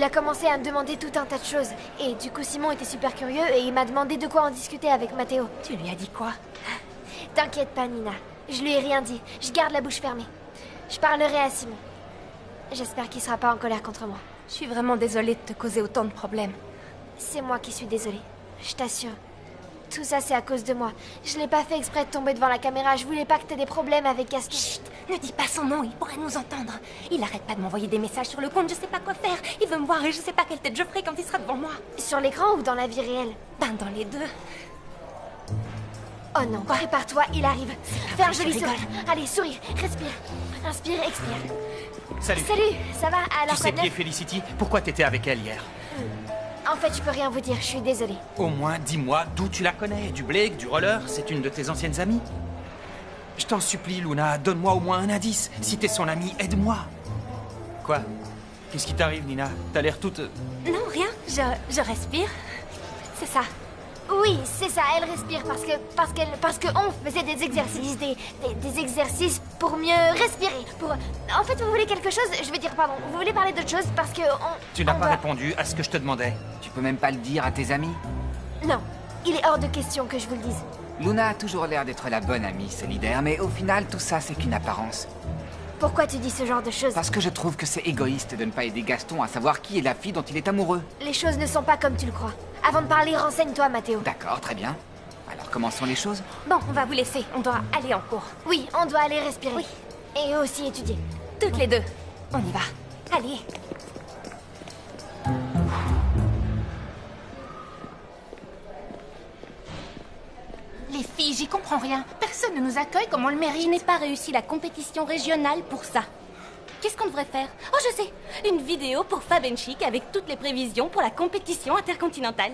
Il a commencé à me demander tout un tas de choses. Et du coup, Simon était super curieux et il m'a demandé de quoi en discuter avec Matteo. Tu lui as dit quoi? T'inquiète pas, Nina. Je lui ai rien dit. Je garde la bouche fermée. Je parlerai à Simon. J'espère qu'il sera pas en colère contre moi. Je suis vraiment désolée de te causer autant de problèmes. C'est moi qui suis désolée. Je t'assure. Tout ça, c'est à cause de moi. Je l'ai pas fait exprès de tomber devant la caméra. Je voulais pas que t'aies des problèmes avec Gaston. Chut! Ne dis pas son nom, il pourrait nous entendre. Il arrête pas de m'envoyer des messages sur le compte, je sais pas quoi faire. Il veut me voir et je sais pas quelle tête je ferai quand il sera devant moi. Sur l'écran ou dans la vie réelle? Ben, dans les deux. Oh non, prépare-toi, il arrive. Fais un je joli rigole. sourire. Allez, souris, respire. Inspire, expire. Salut. Salut, ça va? Alors, Tu quoi sais de qui est neuf? Felicity? Pourquoi t'étais avec elle hier? En fait, je peux rien vous dire, je suis désolée. Au moins, dis-moi d'où tu la connais. Du Blake, du roller? C'est une de tes anciennes amies? Je t'en supplie, Luna, donne-moi au moins un indice. Si t'es son amie, aide-moi. Quoi? Qu'est-ce qui t'arrive, Nina? T'as l'air toute... Non, rien, je respire. C'est ça. Oui, c'est ça, elle respire parce que on faisait des exercices, des exercices pour mieux respirer. En fait, vous voulez quelque chose? Je veux dire, pardon, vous voulez parler d'autre chose parce que Tu n'as on pas doit- répondu à ce que je te demandais. Tu peux même pas le dire à tes amis? Non, il est hors de question que je vous le dise. Luna a toujours l'air d'être la bonne amie solidaire, mais au final, tout ça, c'est qu'une apparence. Pourquoi tu dis ce genre de choses? Parce que je trouve que c'est égoïste de ne pas aider Gaston à savoir qui est la fille dont il est amoureux. Les choses ne sont pas comme tu le crois. Avant de parler, renseigne-toi, Matteo. D'accord, très bien. Alors, commençons les choses. Bon, on va vous laisser, on doit aller en cours. Oui, on doit aller respirer. Oui. Et aussi étudier. Toutes les deux. On y va. Allez. Les filles, j'y comprends rien. Personne ne nous accueille comme on le Je mérite. n'ai pas réussi la compétition régionale pour ça. Qu'est-ce qu'on devrait faire? Oh, je sais! Une vidéo pour Fab Chic avec toutes les prévisions pour la compétition intercontinentale.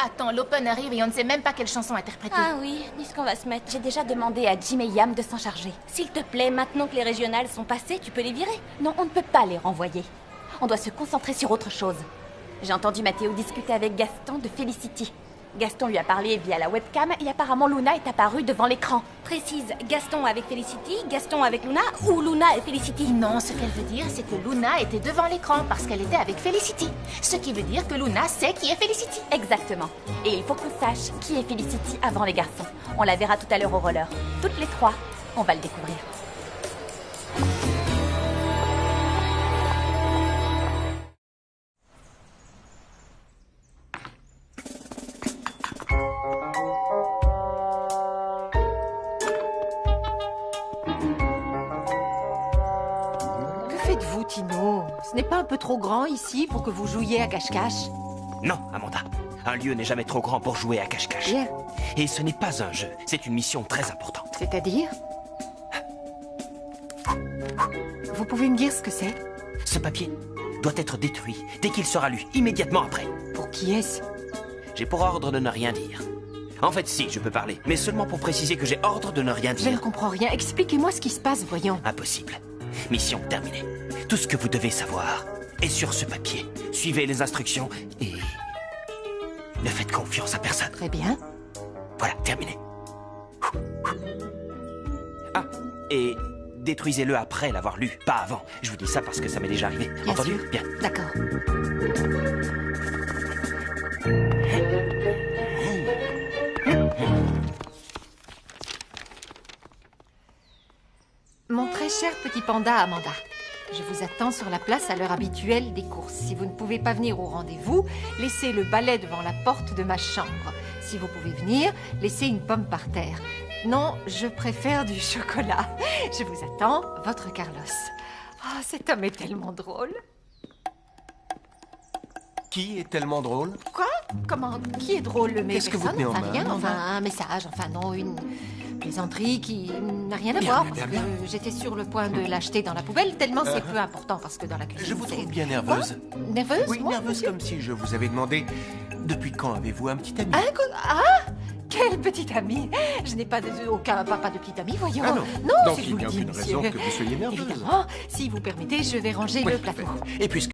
Attends, l'Open arrive et on ne sait même pas quelle chanson interpréter. Ah oui, dis ce qu'on va se mettre. J'ai déjà demandé à Jim et Yam de s'en charger. S'il te plaît, maintenant que les régionales sont passées, tu peux les virer. Non, on ne peut pas les renvoyer. On doit se concentrer sur autre chose. J'ai entendu Matteo discuter avec Gaston de Felicity. Gaston lui a parlé via la webcam et apparemment Luna est apparue devant l'écran. Précise, Gaston avec Felicity, Gaston avec Luna ou Luna et Felicity? Non, ce qu'elle veut dire, c'est que Luna était devant l'écran parce qu'elle était avec Felicity. Ce qui veut dire que Luna sait qui est Felicity. Exactement. Et il faut qu'on sache qui est Felicity avant les garçons. On la verra tout à l'heure au roller. Toutes les trois, on va le découvrir. Que faites-vous, Tino? Ce n'est pas un peu trop grand ici pour que vous jouiez à cache-cache? Non, Amanda. Un lieu n'est jamais trop grand pour jouer à cache-cache. Bien. Et ce n'est pas un jeu, c'est une mission très importante. C'est-à-dire? Vous pouvez me dire ce que c'est? Ce papier doit être détruit dès qu'il sera lu, immédiatement après. Pour qui est-ce? J'ai pour ordre de ne rien dire. En fait, si, je peux parler, mais seulement pour préciser que j'ai ordre de ne rien Je ne dire. comprends rien. Expliquez-moi ce qui se passe, voyons. Impossible. Mission terminée. Tout ce que vous devez savoir est sur ce papier. Suivez les instructions et... ne faites confiance à personne. Très bien. Voilà, terminé. Ah, et détruisez-le après l'avoir lu, pas avant. Je vous dis ça parce que ça m'est déjà arrivé. Bien Entendu? sûr. Bien. D'accord. Mon très cher petit panda Amanda, je vous attends sur la place à l'heure habituelle des courses. Si vous ne pouvez pas venir au rendez-vous, laissez le balai devant la porte de ma chambre. Si vous pouvez venir, laissez une pomme par terre. Non, je préfère du chocolat. Je vous attends, votre Carlos. Ah, cet homme est tellement drôle. Qui est tellement drôle? Quoi? Comment? Qui est drôle? Mais Qu'est-ce que vous personne, tenez en enfin, main, rien, Amanda? enfin un message, enfin non, une plaisanterie qui n'a rien à Bien, voir. bien, Parce bien. que j'étais sur le point de l'acheter dans la poubelle, tellement c'est peu important parce que dans la cuisine. Je vous c'est- trouve bien nerveuse. Quoi? Nerveuse? Oui, moi, nerveuse monsieur comme si je vous avais demandé depuis quand avez-vous un petit ami? Quel petit ami! Je n'ai pas aucun pas de petit ami, voyons. Ah non. Non, Donc si je il vous n'y a le dis, aucune monsieur. raison que vous soyez nerveuse. Évidemment, si vous permettez, je vais ranger Oui, le plateau. parfait. Et puisque